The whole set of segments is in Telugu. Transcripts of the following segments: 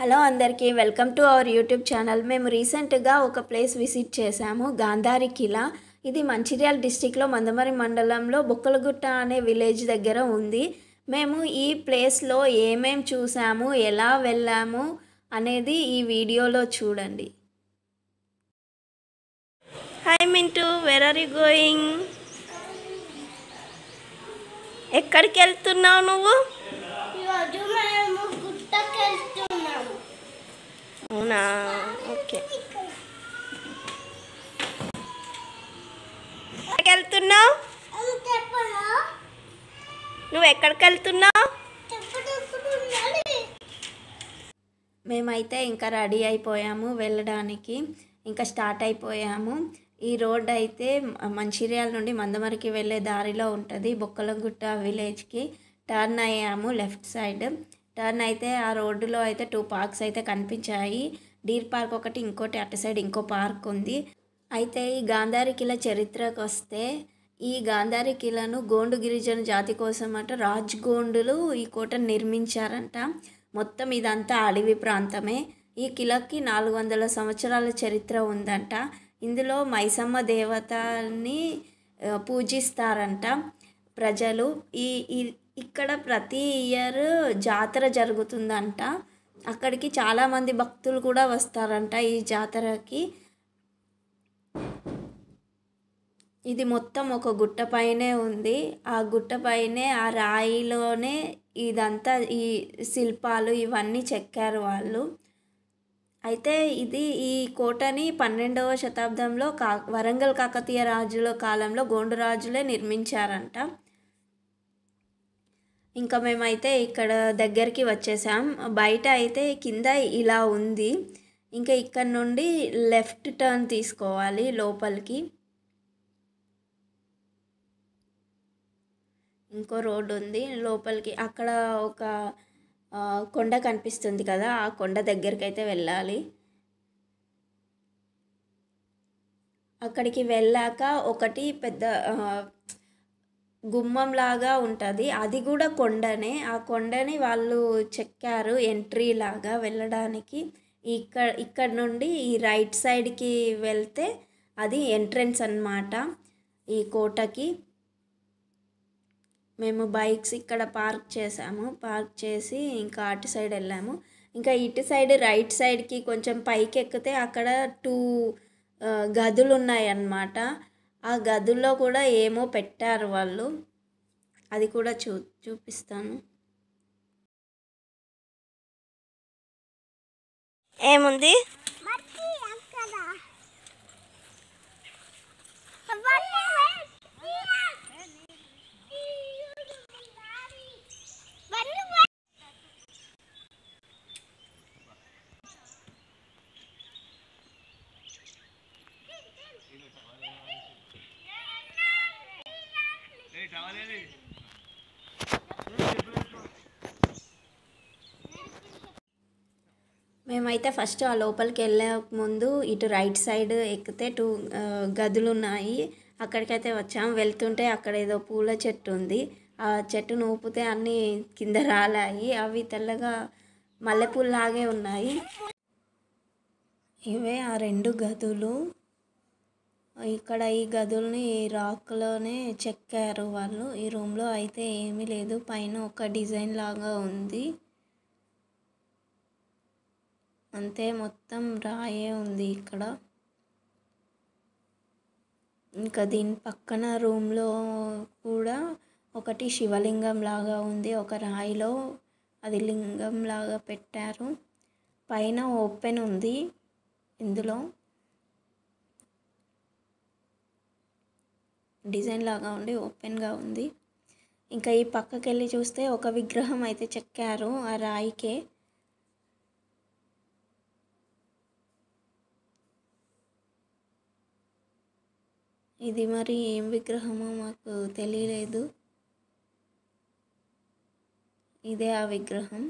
హలో అందరికీ welcome to our YouTube channel. మేము రీసెంట్గా ఒక ప్లేస్ విజిట్ చేశాము, గాంధారి కిలా. ఇది మంచిర్యాల డిస్టిక్లో మందమరి మండలంలో బొక్కలగుట్ట అనే విలేజ్ దగ్గర ఉంది. మేము ఈ ప్లేస్లో ఏమేం చూసాము, ఎలా వెళ్ళాము అనేది ఈ వీడియోలో చూడండి. Hi Mintu, where are you going? ఎక్కడికి వెళ్తున్నావు నువ్వు? అవునా, ఓకే. ఎక్కడికి వెళ్తున్నావు? నువ్వు ఎక్కడికి వెళ్తున్నావు? మేమైతే ఇంకా రెడీ అయిపోయాము వెళ్ళడానికి, ఇంకా స్టార్ట్ అయిపోయాము. ఈ రోడ్ అయితే మంచిర్యాల నుండి మందమరికి వెళ్ళే దారిలో ఉంటుంది. బొక్కలగుట్ట విలేజ్కి టర్న్ అయ్యాము లెఫ్ట్ సైడ్. టర్న్ అయితే ఆ రోడ్డులో అయితే 2 పార్క్స్ అయితే కనిపించాయి. డీర్ పార్క్ ఒకటి, ఇంకోటి అటు సైడ్ ఇంకో పార్క్ ఉంది. అయితే ఈ గాంధారి కిలా చరిత్రకు వస్తే, ఈ గాంధారి కిలాను గోండు గిరిజన జాతి కోసం అంట రాజ్గోండులు ఈ కోటను నిర్మించారంట. మొత్తం ఇదంతా అడవి ప్రాంతమే. ఈ కిలాకి 400 సంవత్సరాల చరిత్ర ఉందంట. ఇందులో మైసమ్మ దేవతని పూజిస్తారంట ప్రజలు. ఇక్కడ ప్రతి ఇయర్ జాతర జరుగుతుందంట. అక్కడికి చాలామంది భక్తులు కూడా వస్తారంట ఈ జాతరకి. ఇది మొత్తం ఒక గుట్ట పైనే ఉంది. ఆ గుట్ట పైనే ఆ రాయిలోనే ఇదంతా ఈ శిల్పాలు ఇవన్నీ చెక్కారు వాళ్ళు. అయితే ఈ కోటని 12వ శతాబ్దంలో వరంగల్ కాకతీయ రాజుల కాలంలో గోండు రాజులే నిర్మించారంట. ఇంకా మేమైతే ఇక్కడ దగ్గరికి వచ్చేసాం. బయట అయితే కింద ఇలా ఉంది. ఇంకా ఇక్కడ నుండి లెఫ్ట్ టర్న్ తీసుకోవాలి లోపలికి. ఇంకో రోడ్డు ఉంది లోపలికి. అక్కడ ఒక కొండ కనిపిస్తుంది కదా, ఆ కొండ దగ్గరికి అయితే వెళ్ళాలి. అక్కడికి వెళ్ళాక ఒకటి పెద్ద గుమ్మంలాగా ఉంటుంది. అది కూడా కొండనే. ఆ కొండని వాళ్ళు చెక్కారు ఎంట్రీ లాగా వెళ్ళడానికి. ఇక్కడ నుండి ఈ రైట్ సైడ్కి వెళ్తే అది ఎంట్రన్స్ అన్నమాట ఈ కోటకి. మేము బైక్స్ ఇక్కడ పార్క్ చేసాము. పార్క్ చేసి ఇంకా అటు సైడ్ వెళ్ళాము. ఇంకా ఇటు సైడ్ రైట్ సైడ్కి కొంచెం పైకి ఎక్కితే అక్కడ 2 గదులు ఉన్నాయన్నమాట. ఆ గదుల్లో కూడా ఏమో పెట్టారు వాళ్ళు. అది కూడా చూపిస్తాను. ఏముంది? మేమైతే ఫస్ట్ ఆ లోపలికి వెళ్ళే ముందు ఇటు రైట్ సైడ్ ఎక్కితే 2 గదులు ఉన్నాయి. అక్కడికైతే వచ్చాం. వెళ్తుంటే అక్కడ ఏదో పూల చెట్టు ఉంది. ఆ చెట్టును ఊపితే అన్నీ కింద రాలాయి. అవి తెల్లగా మల్లెపూల్లాగే ఉన్నాయి. ఇవే ఆ 2 గదులు. ఇక్కడ ఈ గదుల్ని రాక్లోనే చెక్కారు వాళ్ళు. ఈ రూమ్లో అయితే ఏమీ లేదు. పైన ఒక డిజైన్ లాగా ఉంది అంతే, మొత్తం రాయే ఉంది ఇక్కడ. ఇంకా దీని పక్కన రూమ్లో కూడా ఒకటి శివలింగం లాగా ఉంది. ఒక రాయిలో అది లింగం లాగా పెట్టారు. పైన ఓపెన్ ఉంది. ఇందులో డిజైన్ లాగా ఉండి ఓపెన్గా ఉంది. ఇంకా ఈ పక్కకి వెళ్ళి చూస్తే ఒక విగ్రహం అయితే చెక్కారు ఆ రాయికే. ఇది మరి ఏం విగ్రహమో మాకు తెలియలేదు. ఇదే ఆ విగ్రహం.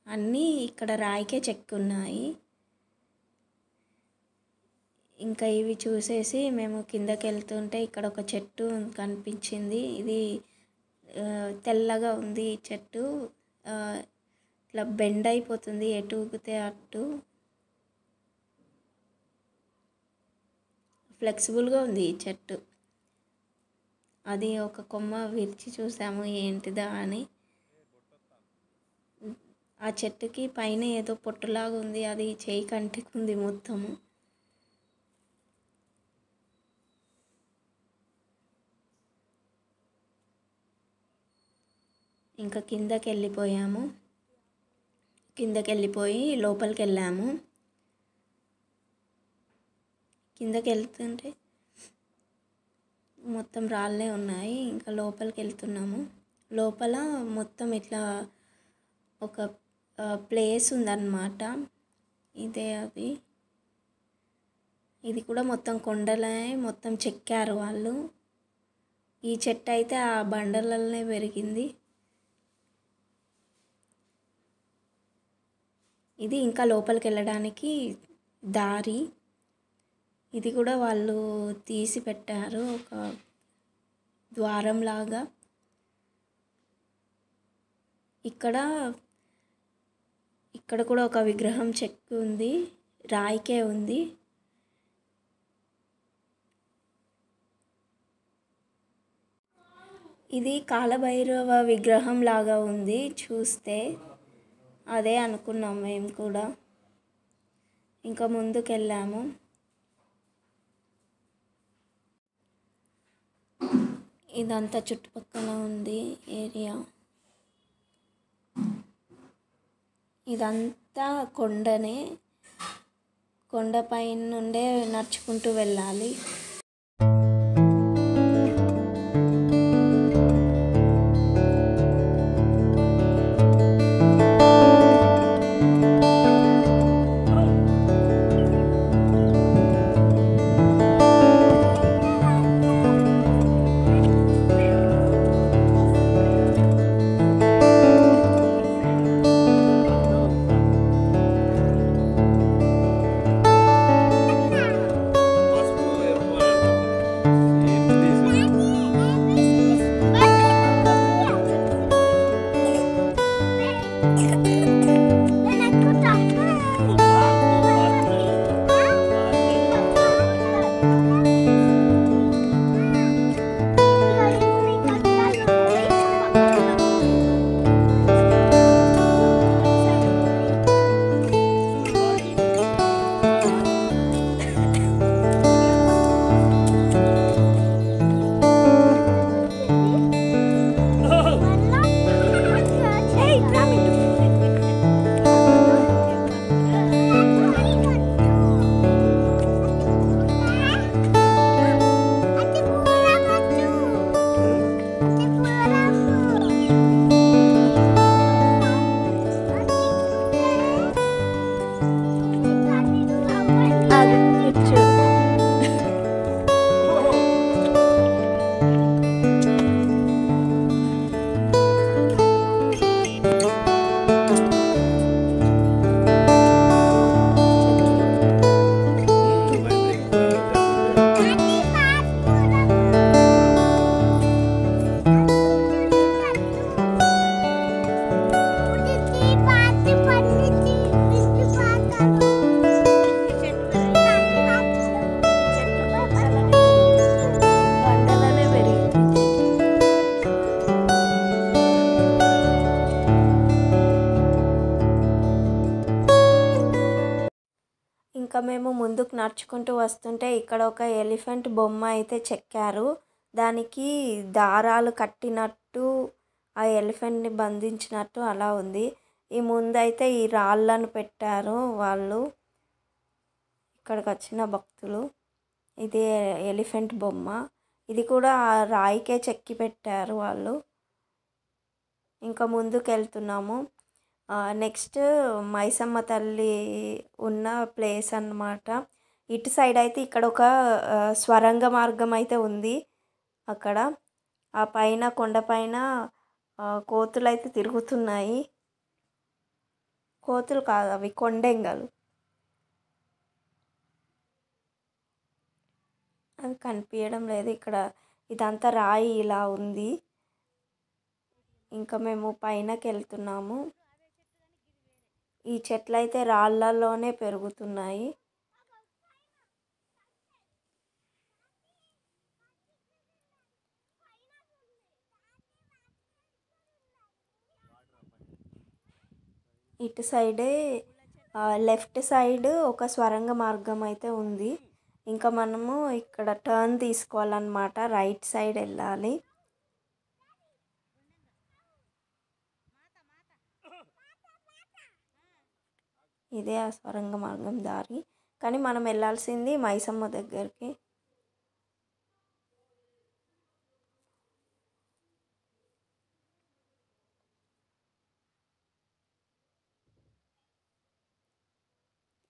అన్నీ ఇక్కడ రాయికే చెక్కున్నాయి. ఇంకా ఇవి చూసేసి మేము కిందకి వెళ్తుంటే ఇక్కడ ఒక చెట్టు కనిపించింది. ఇది తెల్లగా ఉంది ఈ చెట్టు. ఇట్లా బెండ్ అయిపోతుంది, ఎటు ఊగితే అటు. ఫ్లెక్సిబుల్గా ఉంది ఈ చెట్టు. అది ఒక కొమ్మ విరిచి చూసాము ఏంటిదా అని. ఆ చెట్టుకి పైన ఏదో పొట్టులాగా ఉంది, అది చేయి కంటికుంది మొత్తము. ఇంకా కిందకి వెళ్ళిపోయి లోపలికి వెళ్ళాము. కిందకి వెళ్తుంటే మొత్తం రాళ్ళే ఉన్నాయి. ఇంకా లోపలికి వెళ్తున్నాము. లోపల మొత్తం ఇట్లా ఒక ప్లేస్ ఉందన్నమాట. ఇదే అది. ఇది కూడా మొత్తం కొండలే మొత్తం చెక్కారు వాళ్ళు. ఈ చెట్టు అయితే ఆ బండలనే పెరిగింది. ఇది ఇంకా లోపలికి వెళ్ళడానికి దారి. ఇది కూడా వాళ్ళు తీసి పెట్టారు, ఒక ద్వారం లాగా. ఇక్కడ కూడా ఒక విగ్రహం చెక్కి ఉంది, రాయికే ఉంది. ఇది కాలభైరవ విగ్రహం లాగా ఉంది చూస్తే. అదే అనుకున్నాం మేము కూడా. ఇంకా ముందుకెళ్ళాము. ఇదంతా చుట్టుపక్కల ఉంది ఏరియా. ఇదంతా కొండనే. కొండపై నుండే నడుచుకుంటూ వెళ్ళాలి. ఇంకా మేము ముందుకు నడుచుకుంటూ వస్తుంటే ఇక్కడ ఒక ఎలిఫెంట్ బొమ్మ అయితే చెక్కారు. దానికి దారాలు కట్టినట్టు, ఆ ఎలిఫెంట్ని బంధించినట్టు అలా ఉంది. ఈ ముందైతే ఈ రాళ్ళను పెట్టారు వాళ్ళు, ఇక్కడికి వచ్చిన భక్తులు. ఇది ఎలిఫెంట్ బొమ్మ. ఇది కూడా ఆ రాయికే చెక్కి పెట్టారు వాళ్ళు. ఇంకా ముందుకు వెళ్తున్నాము. నెక్స్ట్ మైసమ్మ తల్లి ఉన్న ప్లేస్ అన్నమాట. ఇటు సైడ్ అయితే ఇక్కడ ఒక స్వరంగ మార్గం అయితే ఉంది. అక్కడ ఆ పైన కొండపైన కోతులు అయితే తిరుగుతున్నాయి. కోతులు కాదు, అవి కొండెంగలు. అవి కనిపించడం లేదు ఇక్కడ. ఇదంతా రాయి ఇలా ఉంది. ఇంకా మేము పైనకి వెళ్తున్నాము. ఈ చెట్లయితే రాళ్ళల్లోనే పెరుగుతున్నాయి. ఇటు సైడే లెఫ్ట్ సైడ్ ఒక స్వరంగ మార్గం అయితే ఉంది. ఇంకా మనము ఇక్కడ టర్న్ తీసుకోవాలన్నమాట, రైట్ సైడ్ వెళ్ళాలి. ఇదే ఆ స్వరంగ మార్గం దారి, కానీ మనం వెళ్ళాల్సింది మైసమ్మ దగ్గరికి.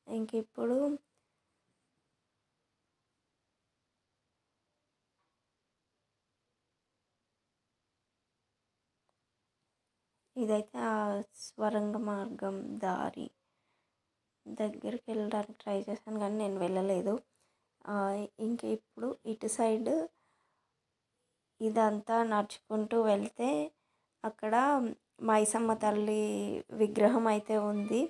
ఇంక ఇప్పుడు ఇదైతే ఆ స్వరంగ మార్గం దారి దగ్గరికి వెళ్ళడానికి ట్రై చేశాను, కానీ నేను వెళ్ళలేదు. ఇంక ఇప్పుడు ఇటు సైడ్ ఇదంతా నడుచుకుంటూ వెళ్తే అక్కడ మైసమ్మ తల్లి విగ్రహం అయితే ఉంది.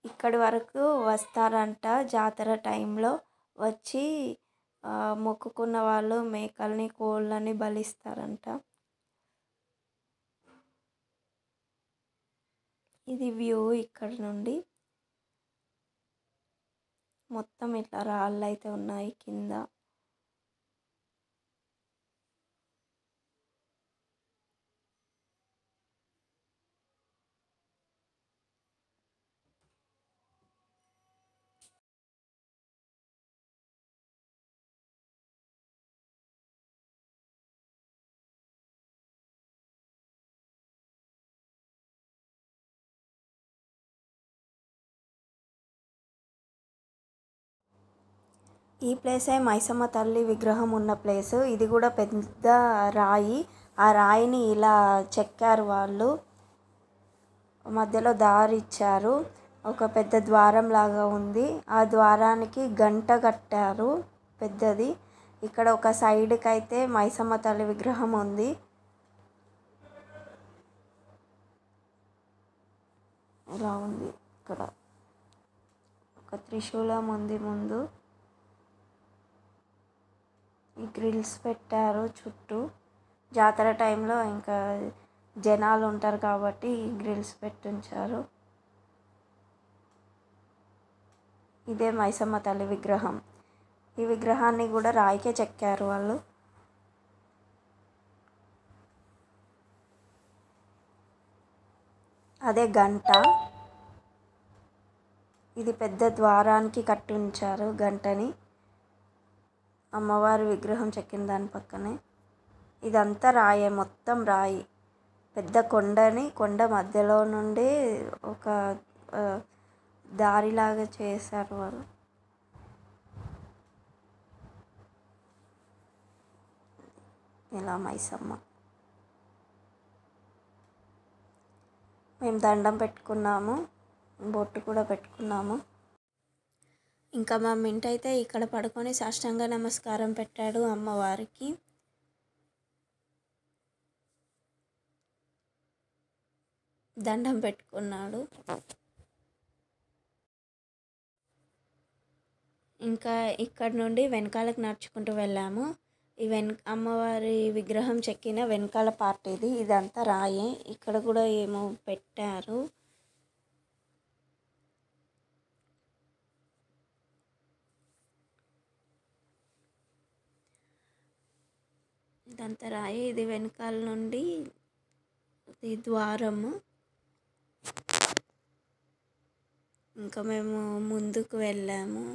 ఇక్కడి వరకు వస్తారంట జాతర టైంలో. వచ్చి మొక్కుకున్న వాళ్ళు మేకల్ని కోళ్ళని బలిస్తారంట. ఇది వ్యూ ఇక్కడ నుండి. మొత్తం ఇట్లా రాళ్ళు అయితే ఉన్నాయి కింద. ఈ ప్లేసే మైసమ్మ తల్లి విగ్రహం ఉన్న ప్లేసు. ఇది కూడా పెద్ద రాయి. ఆ రాయిని ఇలా చెక్కారు వాళ్ళు, మధ్యలో దారి ఇచ్చారు. ఒక పెద్ద ద్వారం లాగా ఉంది. ఆ ద్వారానికి గంట కట్టారు పెద్దది. ఇక్కడ ఒక సైడ్కి అయితే మైసమ్మ తల్లి విగ్రహం ఉంది. ఇలా ఉంది. ఇక్కడ ఒక త్రిశూలం ఉంది ముందు. ఈ గ్రిల్స్ పెట్టారు చుట్టూ. జాతర టైంలో ఇంకా జనాలు ఉంటారు కాబట్టి ఈ గ్రిల్స్ పెట్టించారు. ఇదే మైసమ్మ తల్లి విగ్రహం. ఈ విగ్రహాన్ని కూడా రాయికే చెక్కారు వాళ్ళు. అదే గంట. ఇది పెద్ద ద్వారానికి కట్టి ఉంచారు గంటని, అమ్మవారి విగ్రహం చెక్కిన దాని పక్కనే. ఇదంతా రాయే, మొత్తం రాయి. పెద్ద కొండ మధ్యలో నుండి ఒక దారిలాగా చేశారు వాళ్ళు. ఇలా మైసమ్మ. మేము దండం పెట్టుకున్నాము, బొట్టు కూడా పెట్టుకున్నాము. ఇంకా మా మింట్ అయితే ఇక్కడ పడుకొని సాష్టాంగ నమస్కారం పెట్టాడు అమ్మవారికి. దండం పెట్టుకున్నాడు. ఇంకా ఇక్కడ నుండి వెనకాలకు నడుచుకుంటూ వెళ్ళాము. ఈ అమ్మవారి విగ్రహం చెక్కిన వెనకాల పార్ట్ ఇది. ఇదంతా రాయే. ఇక్కడ కూడా ఏమో పెట్టారు. ఇదంతా రాయే. ఇది వెనకాల నుండి ఇది ద్వారము. ఇంకా మేము ముందుకు వెళ్ళాము.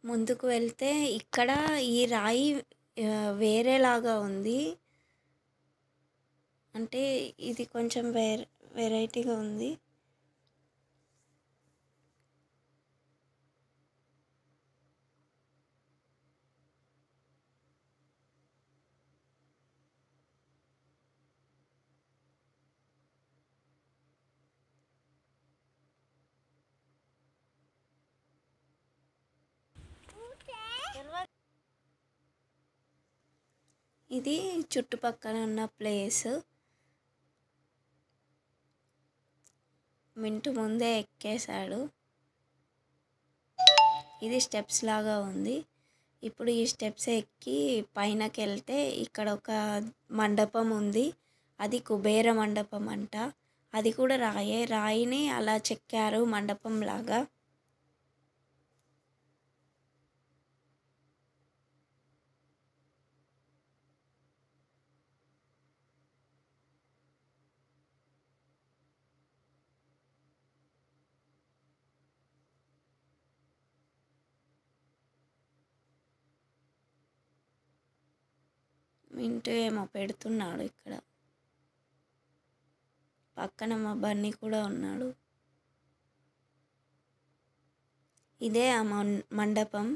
ముందుకు వెళ్తే ఇక్కడ ఈ రాయి వేరేలాగా ఉంది. అంటే ఇది కొంచెం వెరైటీగా ఉంది. ఇది చుట్టుపక్కల ఉన్న ప్లేస్. మింటు ముందే ఎక్కేశాడు. ఇది స్టెప్స్ లాగా ఉంది. ఇప్పుడు ఈ స్టెప్స్ ఎక్కి పైనకి వెళ్తే ఇక్కడ ఒక మండపం ఉంది. అది కుబేర మండపం అంట. అది కూడా రాయిని అలా చెక్కారు మండపం లాగా. మింటూ ఏమో పెడుతున్నాడు ఇక్కడ. పక్కన మా బన్నీ కూడా ఉన్నాడు. ఇదే ఆ మండపం,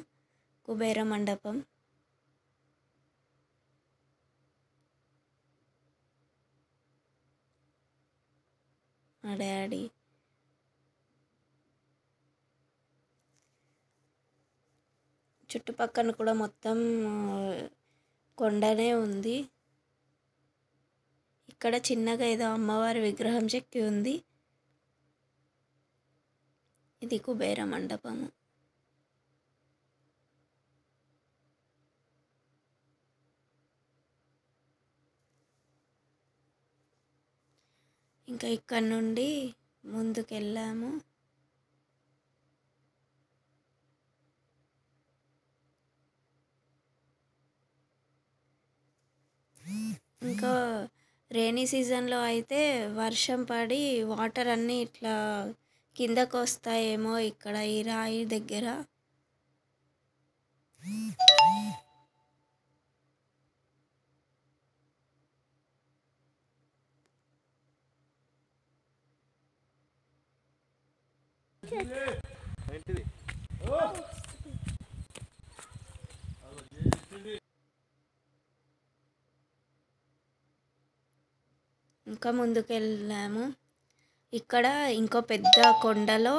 కుబేర మండపం. మా డాడీ చుట్టుపక్కన కూడా మొత్తం కొండనే ఉంది. ఇక్కడ చిన్నగా ఏదో అమ్మవారి విగ్రహం చెక్కి ఉంది. ఇది కుబేర మండపము. ఇంకా ఇక్కడ నుండి ముందుకెళ్ళాము. ఇంకా రైనీ సీజన్లో అయితే వర్షం పడి వాటర్ అన్నీ ఇట్లా కిందకు వస్తాయేమో ఇక్కడ ఈ రాయి దగ్గర. ఇంకా ముందుకెళ్ళాము. ఇక్కడ ఇంకో పెద్ద కొండలో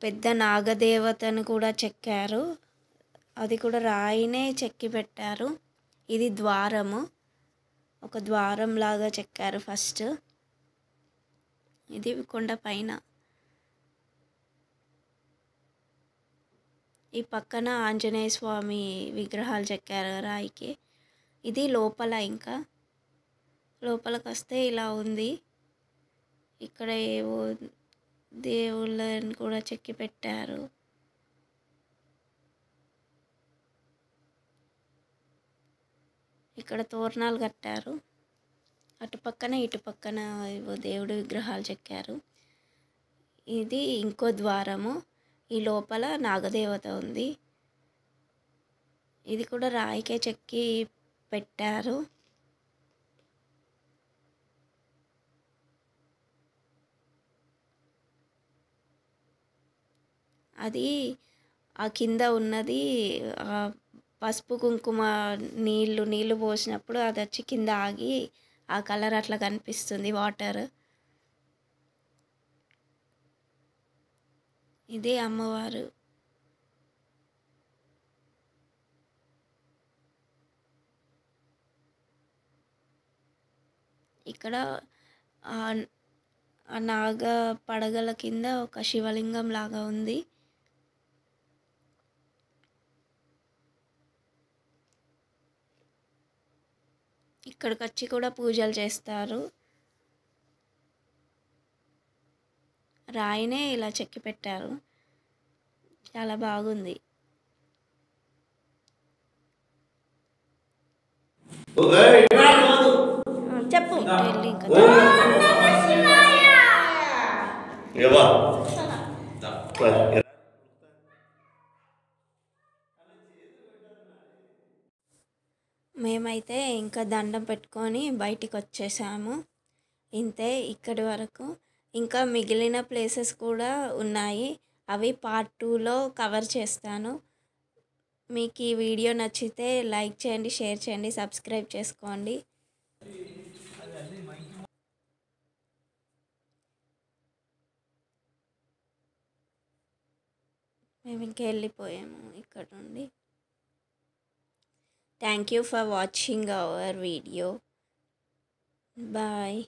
పెద్ద నాగదేవతను కూడా చెక్కారు. అది కూడా రాయినే చెక్కి పెట్టారు. ఇది ద్వారము, ఒక ద్వారం లాగా చెక్కారు ఫస్ట్. ఇది కొండ పైన. ఈ పక్కన ఆంజనేయ స్వామి విగ్రహాలు చెక్కారు రాయికి. ఇది లోపల. ఇంకా లోపలికి వస్తే ఇలా ఉంది. ఇక్కడ ఏవో దేవుళ్ళని కూడా చెక్కి పెట్టారు. ఇక్కడ తోరణాలు కట్టారు. అటుపక్కన ఇటుపక్కన ఏవో దేవుడి విగ్రహాలు చెక్కారు. ఇది ఇంకో ద్వారము. ఈ లోపల నాగదేవత ఉంది. ఇది కూడా రాయికే చెక్కి పెట్టారు. అది ఆ కింద ఉన్నది పసుపు కుంకుమ నీళ్ళు పోసినప్పుడు అది వచ్చి కింద ఆగి ఆ కలర్ అట్లా కనిపిస్తుంది వాటర్. ఇదే అమ్మవారు. ఇక్కడ ఆ నాగ పడగల కింద ఒక శివలింగం లాగా ఉంది. ఇక్కడికి వచ్చి కూడా పూజలు చేస్తారు. రాయినే ఇలా చెక్కి పెట్టారు. చాలా బాగుంది. చెప్పు. అయితే ఇంకా దండం పెట్టుకొని బయటికి వచ్చేసాము. ఇంతే ఇక్కడి వరకు. ఇంకా మిగిలిన ప్లేసెస్ కూడా ఉన్నాయి. అవి పార్ట్ 2లో కవర్ చేస్తాను. మీకు ఈ వీడియో నచ్చితే లైక్ చేయండి, షేర్ చేయండి, సబ్స్క్రైబ్ చేసుకోండి. మేము ఇంకా వెళ్ళిపోయాము ఇక్కడ నుండి. Thank you for watching our video. Bye.